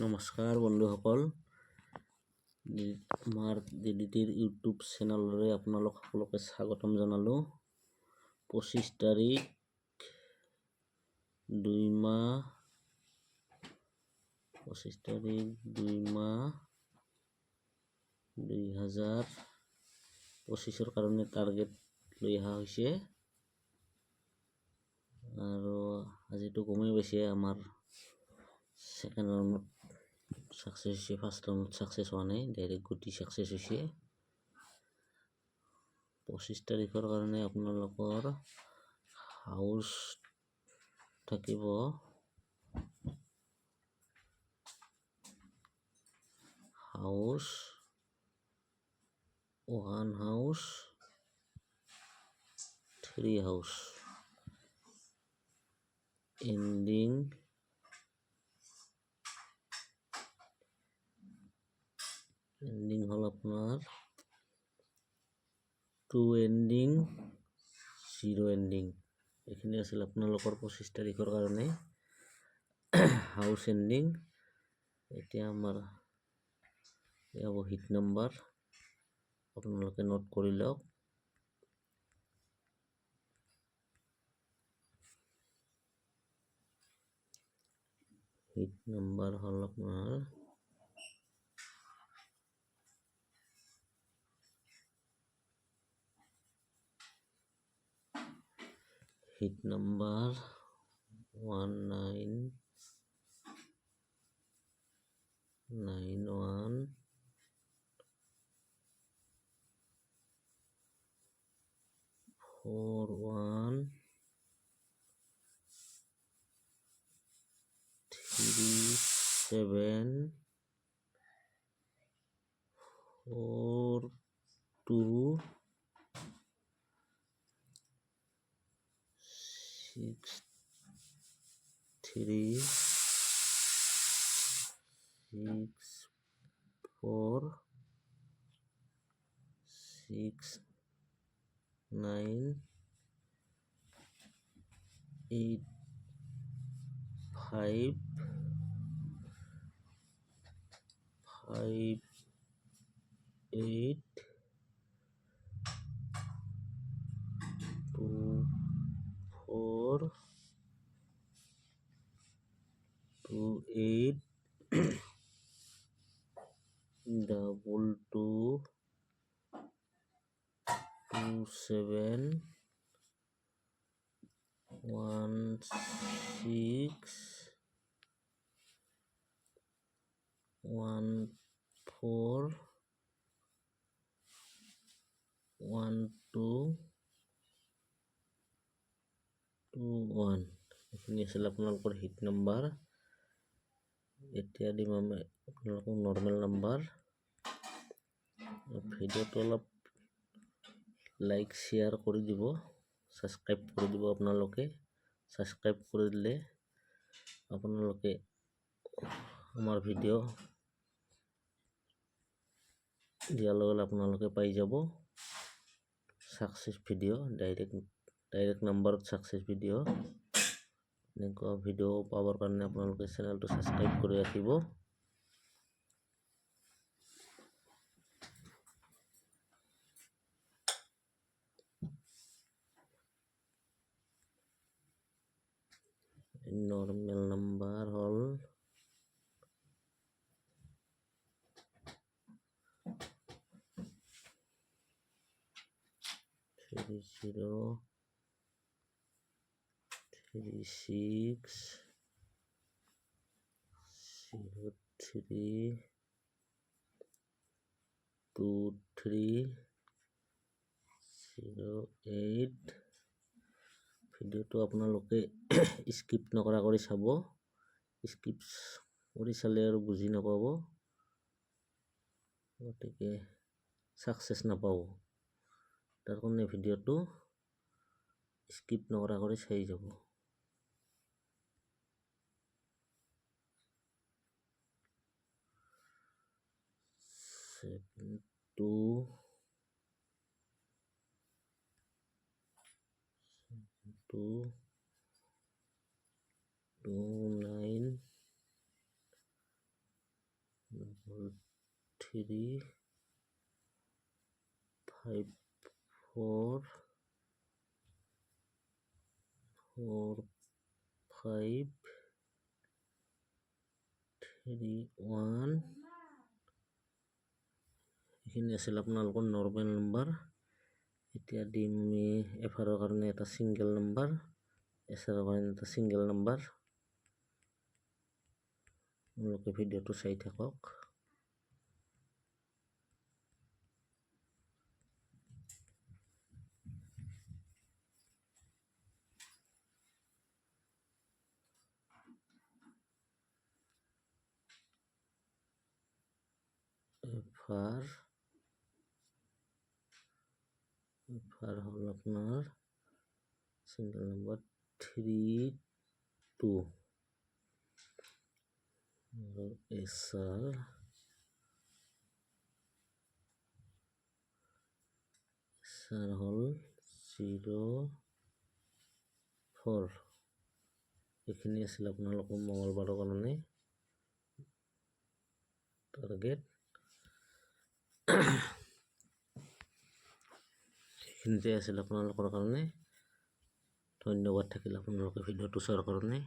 নমস্কাৰ বন্ধুসকল, আমাৰ DDTৰ ইউটিউব চেনেলৰে আপোনালোক সকলোকে স্বাগতম জনালোঁ। 25 তাৰিখ 2 মাহ 2025 কাৰণে টাৰ্গেট লৈ অহা হৈছে আৰু আজিতো গমেই পাইছে আমাৰ সেকেন্ড ৰাউণ্ডত সাকসেস হৈছে। ফার্স্ট রাউন্ড সাকসেস হোৱা নাই, ডাইরেক্ট গুটি সাকসেস হৈছে। 25 তাৰিখৰ কাৰণে আপোনালোকৰ হাউস থাকিব হাউস 1 হাউস 3 হাউস এন্ডিং হল আপনার 2 এন্ডিং 0 এন্ডিং। এখানে আছিল আপোনালোকৰ 25 তাৰিখৰ কাৰণে হাউস এন্ডিং। এতিয়া আমাৰ এয়া হিট নাম্বাৰ আপোনালোকে নোট কৰি লওক। হিট নাম্বাৰ হল আপোনাৰ হিট নাম্বার 1991 41 37 42 63 64 69 85 58 24 28 22 27 16 14 12 21 এইখিনি আছিল আপোনালোকৰ হিট নাম্বাৰ। এতিয়া দিম আমি আপোনালোকক নৰ্মেল নাম্বাৰ। ভিডিঅ'টো অলপ লাইক শ্বেয়াৰ কৰি দিব, সাবস্ক্রাইব কৰি দিব। আপোনালোকে সাবস্ক্রাইব কৰি দিলে আপোনালোকে আমাৰ ভিডিঅ' দিয়াৰ লগে লগে আপোনালোকে পাই যাব সাকসেস ভিডিঅ', ডাইরেক্ট নাম্বাৰত সাকসেস ভিডিঅ'। এনেকুৱা ভিডিঅ' পাবৰ কাৰণে আপোনালোকে চেনেলটো সাবস্ক্রাইব কৰি ৰাখিব। নর্মেল নাম্বার হল 30 36 03 23 08। ভিডিঅ'টো আপোনালোকে স্কিপ নকৰা কৰি চাব, স্কিপ কৰি চালে আৰু বুজি নাপাব, গতিকে সাকসেস নাপাব। তাৰ কাৰণে ভিডিঅ'টো স্কিপ নকৰা কৰি চাই যাব। two 29 3 5 4 4 5 3 1 এইখিনি আছিল আপোনালোকৰ নৰ্মেল নাম্বাৰ। এতিয়া দিম আমি এফাৰৰ কাৰণে এটা সিঙ্গেল নাম্বাৰ, এছাৰৰ কাৰণে এটা সিঙ্গেল নাম্বাৰ। আপোনালোকে ভিডিঅ'টো চাই থাকক। এফার হল আপনার সিঙ্গেল নাম্বার 3 2 এসআর হল 0 4। এইখিনি আছিল আপোনালোকৰ মঙ্গলবাৰৰ কাৰণে টাৰ্গেট। এইখিনিতে আছিল আপোনালোকৰ কাৰণে। ধন্যবাদ থাকিল আপোনালোকে ভিডিঅ'টো চোৱাৰ কাৰণে।